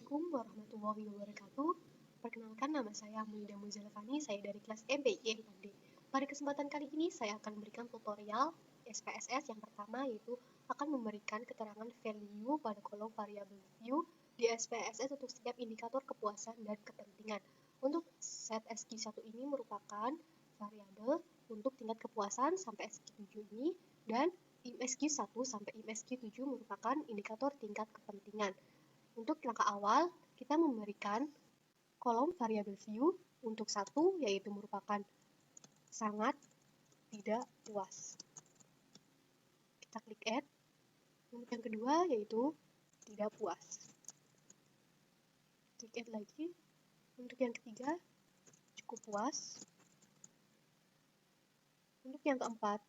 Assalamualaikum warahmatullahi wabarakatuh. Perkenalkan, nama saya Muida Muzalafani, saya dari kelas MPI IPAD. Pada kesempatan kali ini saya akan memberikan tutorial SPSS yang pertama, yaitu akan memberikan keterangan value pada kolom variabel view di SPSS untuk setiap indikator kepuasan dan kepentingan. Untuk set SQ1 ini merupakan variabel untuk tingkat kepuasan sampai SQ7 ini, dan IMSQ1 sampai IMSQ7 merupakan indikator tingkat kepentingan. Untuk langkah awal, kita memberikan kolom variabel view untuk satu, yaitu merupakan sangat tidak puas. Kita klik add. Untuk yang kedua, yaitu tidak puas. Klik add lagi. Untuk yang ketiga, cukup puas. Untuk yang keempat,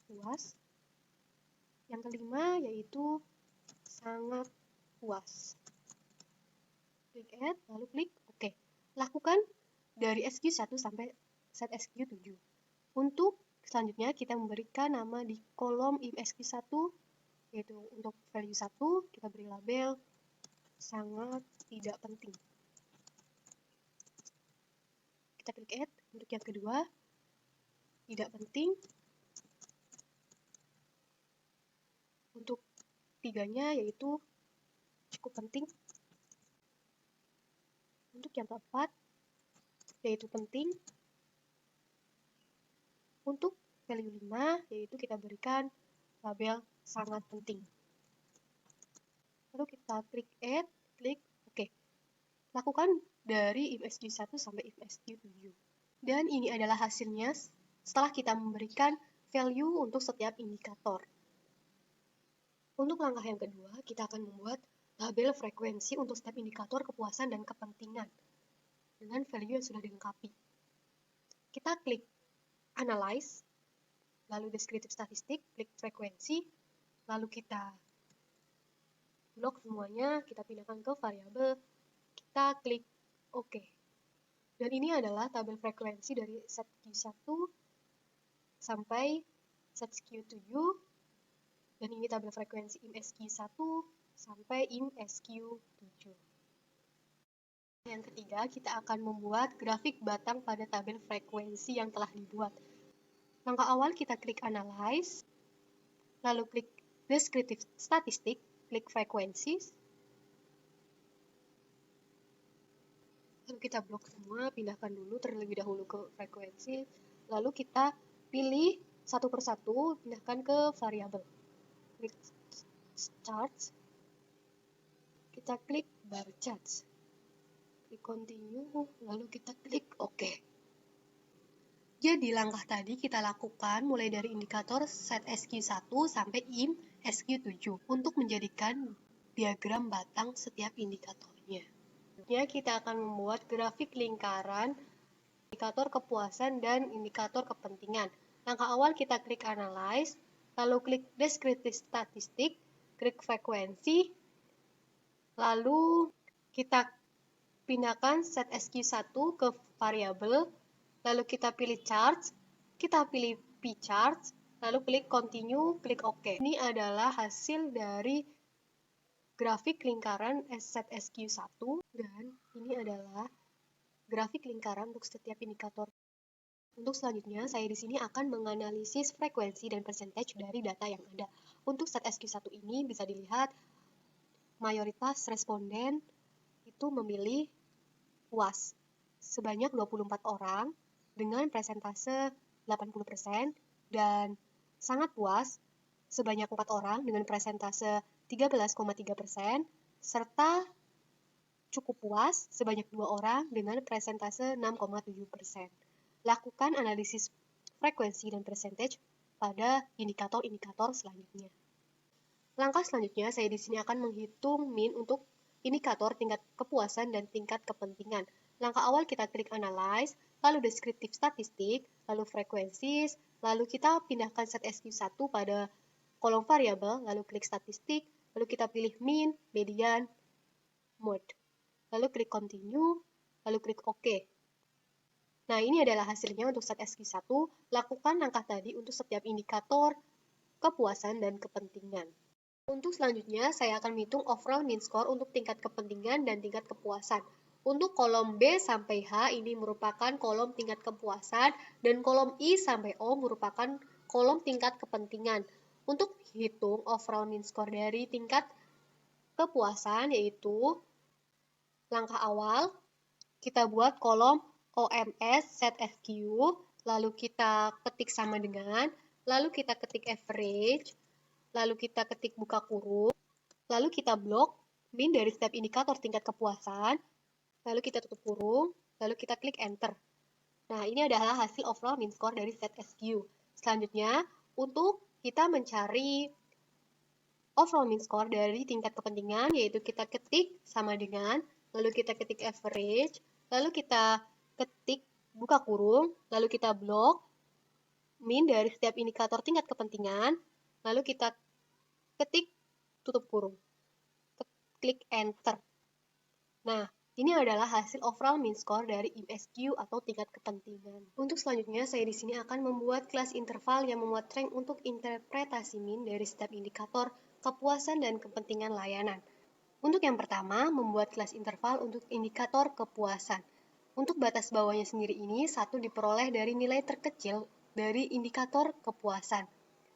puas. Yang kelima, yaitu sangat puas. Klik add, lalu klik OK. Lakukan dari SQ1 sampai set SQ7. Untuk selanjutnya kita memberikan nama di kolom IMSQ1, yaitu untuk value 1 kita beri label sangat tidak penting. Kita klik add. Untuk yang kedua, tidak penting. Untuk tiganya yaitu cukup penting. Untuk yang keempat, yaitu penting. Untuk value 5, yaitu kita berikan label sangat penting. Lalu kita klik add, klik OK. Lakukan dari IMSQ1 sampai IMSQ7. Dan ini adalah hasilnya setelah kita memberikan value untuk setiap indikator. Untuk langkah yang kedua, kita akan membuat tabel frekuensi untuk setiap indikator kepuasan dan kepentingan dengan value yang sudah dilengkapi. Kita klik Analyze, lalu Descriptive Statistik, klik frekuensi, lalu kita blok semuanya, kita pindahkan ke variabel, kita klik OK. Dan ini adalah tabel frekuensi dari set Q1 sampai set Q7, dan ini tabel frekuensi IMSQ1 sampai IMSQ7. Yang ketiga, kita akan membuat grafik batang pada tabel frekuensi yang telah dibuat. Langkah awal kita klik Analyze, lalu klik Descriptive Statistik, klik Frequencies, lalu kita blok semua, pindahkan dulu terlebih dahulu ke frekuensi, lalu kita pilih satu persatu, pindahkan ke variabel. Klik Charts, kita klik Bar Charts, klik Continue, lalu kita klik OK. Jadi langkah tadi kita lakukan mulai dari indikator set SQ1 sampai IMSQ7 untuk menjadikan diagram batang setiap indikatornya. Selanjutnya kita akan membuat grafik lingkaran, indikator kepuasan dan indikator kepentingan. Langkah awal kita klik Analyze, lalu klik Descriptive Statistik, klik Frekuensi, lalu kita pindahkan set SQ1 ke variabel, lalu kita pilih Charts, kita pilih P-Charts, lalu klik Continue, klik OK. Ini adalah hasil dari grafik lingkaran set SQ1, dan ini adalah grafik lingkaran untuk setiap indikator. Untuk selanjutnya, saya di sini akan menganalisis frekuensi dan percentage dari data yang ada. Untuk set SQ1 ini bisa dilihat mayoritas responden itu memilih puas sebanyak 24 orang dengan presentase 80% dan sangat puas sebanyak 4 orang dengan presentase 13,3% serta cukup puas sebanyak 2 orang dengan presentase 6,7%. Lakukan analisis frekuensi dan percentage pada indikator-indikator selanjutnya. Langkah selanjutnya, saya di sini akan menghitung min untuk indikator tingkat kepuasan dan tingkat kepentingan. Langkah awal kita klik Analyze, lalu Descriptive Statistik, lalu Frequencies, lalu kita pindahkan set SQ1 pada kolom variabel, lalu klik Statistik, lalu kita pilih Mean, Median, Mode. Lalu klik Continue, lalu klik OK. Nah, ini adalah hasilnya untuk set SQ1. Lakukan langkah tadi untuk setiap indikator kepuasan dan kepentingan. Untuk selanjutnya, saya akan menghitung overall mean score untuk tingkat kepentingan dan tingkat kepuasan. Untuk kolom B sampai H ini merupakan kolom tingkat kepuasan dan kolom I sampai O merupakan kolom tingkat kepentingan. Untuk hitung overall mean score dari tingkat kepuasan yaitu langkah awal, kita buat kolom OMS set SQ, lalu kita ketik sama dengan, lalu kita ketik average, lalu kita ketik buka kurung, lalu kita blok min dari setiap indikator tingkat kepuasan, lalu kita tutup kurung, lalu kita klik enter. Nah, ini adalah hasil overall mean score dari set SQ. Selanjutnya, untuk kita mencari overall mean score dari tingkat kepentingan, yaitu kita ketik sama dengan, lalu kita ketik average, lalu kita ketik buka kurung, lalu kita blok min dari setiap indikator tingkat kepentingan, lalu kita ketik tutup kurung, klik enter. Nah, ini adalah hasil overall mean score dari IMSQ atau tingkat kepentingan. Untuk selanjutnya, saya di sini akan membuat kelas interval yang memuat rank untuk interpretasi min dari setiap indikator kepuasan dan kepentingan layanan. Untuk yang pertama, membuat kelas interval untuk indikator kepuasan. Untuk batas bawahnya sendiri ini, satu diperoleh dari nilai terkecil dari indikator kepuasan.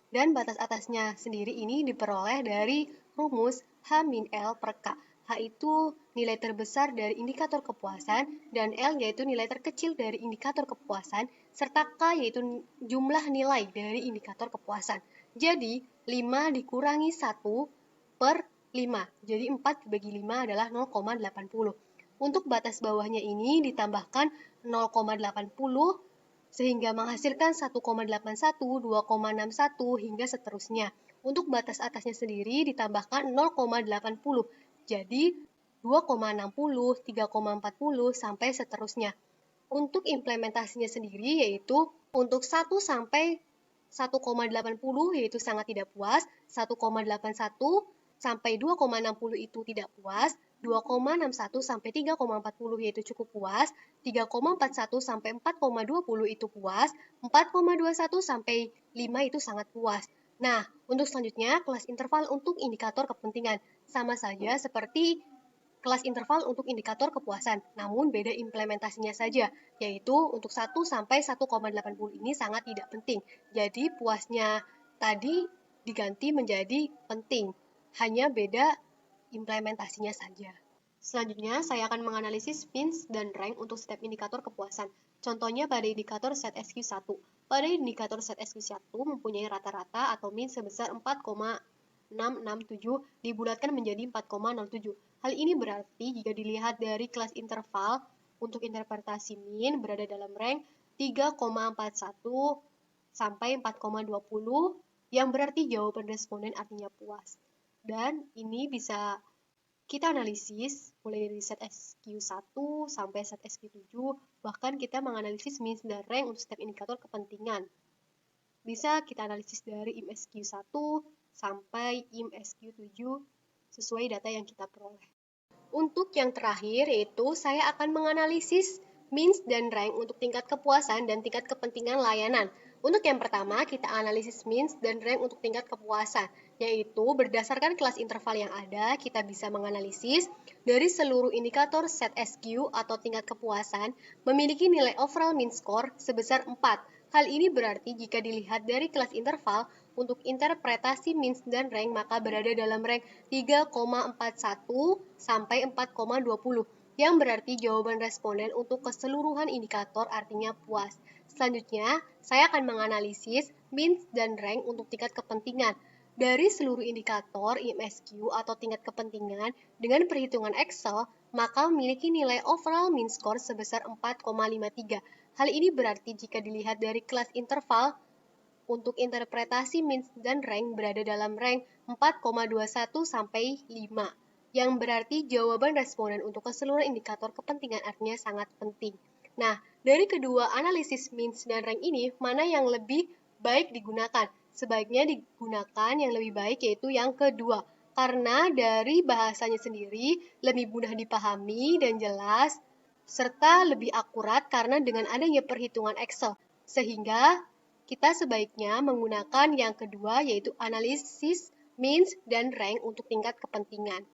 Dan batas atasnya sendiri ini diperoleh dari rumus H-L per K. H itu nilai terbesar dari indikator kepuasan, dan L yaitu nilai terkecil dari indikator kepuasan, serta K yaitu jumlah nilai dari indikator kepuasan. Jadi, 5 dikurangi 1 per 5. Jadi, 4 dibagi 5 adalah 0,80. Untuk batas bawahnya ini ditambahkan 0,80 sehingga menghasilkan 1,81, 2,61, hingga seterusnya. Untuk batas atasnya sendiri ditambahkan 0,80. Jadi 2,60, 3,40, sampai seterusnya. Untuk implementasinya sendiri yaitu untuk 1 sampai 1,80 yaitu sangat tidak puas, 1,81 sampai 2,60 itu tidak puas, 2,61 sampai 3,40 yaitu cukup puas, 3,41 sampai 4,20 itu puas, 4,21 sampai 5 itu sangat puas. Nah, untuk selanjutnya kelas interval untuk indikator kepentingan. Sama saja seperti kelas interval untuk indikator kepuasan, namun beda implementasinya saja, yaitu untuk 1 sampai 1,80 ini sangat tidak penting. Jadi puasnya tadi diganti menjadi penting, hanya beda implementasinya saja. Selanjutnya, saya akan menganalisis means dan rank untuk setiap indikator kepuasan. Contohnya pada indikator set SQ1. Pada indikator set SQ1 mempunyai rata-rata atau mean sebesar 4,667 dibulatkan menjadi 4,07. Hal ini berarti jika dilihat dari kelas interval untuk interpretasi mean berada dalam rank 3,41 sampai 4,20 yang berarti jawaban responden artinya puas. Dan ini bisa kita analisis mulai dari set SQ1 sampai set SQ7, bahkan kita menganalisis mean dan rank untuk setiap indikator kepentingan. Bisa kita analisis dari IMSQ1 sampai IMSQ7 sesuai data yang kita peroleh. Untuk yang terakhir yaitu saya akan menganalisis means dan rank untuk tingkat kepuasan dan tingkat kepentingan layanan. Untuk yang pertama, kita analisis means dan rank untuk tingkat kepuasan, yaitu berdasarkan kelas interval yang ada, kita bisa menganalisis dari seluruh indikator set SQ atau tingkat kepuasan memiliki nilai overall mean score sebesar 4. Hal ini berarti jika dilihat dari kelas interval, untuk interpretasi means dan rank maka berada dalam rank 3,41 sampai 4,20, yang berarti jawaban responden untuk keseluruhan indikator artinya puas. Selanjutnya, saya akan menganalisis means dan rank untuk tingkat kepentingan. Dari seluruh indikator IMSQ atau tingkat kepentingan dengan perhitungan Excel, maka memiliki nilai overall mean score sebesar 4,53. Hal ini berarti jika dilihat dari kelas interval, untuk interpretasi means dan rank berada dalam rank 4,21 sampai 5, yang berarti jawaban responden untuk keseluruhan indikator kepentingan artinya sangat penting. Nah, dari kedua analisis means dan rank ini, mana yang lebih baik digunakan? Sebaiknya digunakan yang lebih baik yaitu yang kedua, karena dari bahasanya sendiri lebih mudah dipahami dan jelas, serta lebih akurat karena dengan adanya perhitungan Excel, sehingga kita sebaiknya menggunakan yang kedua yaitu analisis means, dan rank untuk tingkat kepentingan.